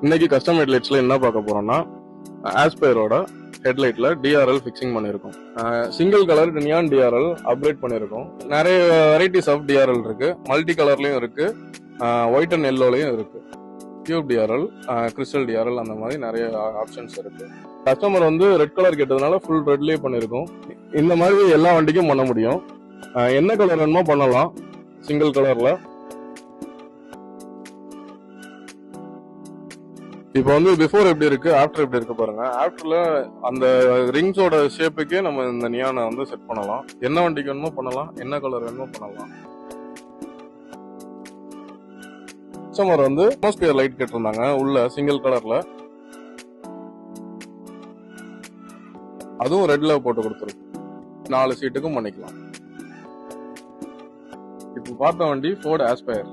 இன்னைக்கு கஸ்டம் ஹெட்லைட்ஸ்ல என்ன பார்க்க போறோம்னா ஆஸ்பயரோட ஹெட்லைட்ல டிஆர்எல் ஃபிக்சிங் பண்ணியிருக்கோம். Single colour neon TRL upgrade பண்ணியிருக்கோம். நிறைய வெரைட்டிஸ் ஆஃப் டிஆர்எல் இருக்கு. மல்டி கலர்லயும் இருக்கு, ஒயிட் அண்ட் எல்லோலயும் இருக்கு. டியூப் டிஆர்எல், கிறிஸ்டல் டிஆர்எல், அந்த மாதிரி நிறைய ஆப்ஷன்ஸ் இருக்கு. கஸ்டமர் வந்து ரெட் கலர் கேட்டதுனால ஃபுல் ரெட்லயே பண்ணியிருக்கோம். இந்த மாதிரி எல்லா வண்டிக்கும் பண்ண முடியும். என்ன கலர் வேணுமோ பண்ணலாம் சிங்கிள் கலர்ல. இப்போ வந்து பிஃபோர் எப்படி இருக்கு, ஆஃப்டர் எப்படி இருக்கு பாருங்க. ஆஃப்டர்ல அந்த ரிங்ஸோட ஷேப்புக்கே நம்ம இந்த நியானை வந்து செட் பண்ணலாம். என்ன வண்டிக்கு வேணுமோ பண்ணலாம், என்ன கலர் வேணுமோ பண்ணலாம். கஸ்டமர் வந்து அட்மாஸ்பியர் லைட் கேட்டிருந்தாங்க உள்ள சிங்கிள் கலர்ல, அதுவும் ரெட்ல போட்டு கொடுத்துருக்கு. 4 சீட்டுக்கும் பண்ணிக்கலாம். இப்போ பார்த்த வண்டி ஃபோர்ட் ஆஸ்பயர்.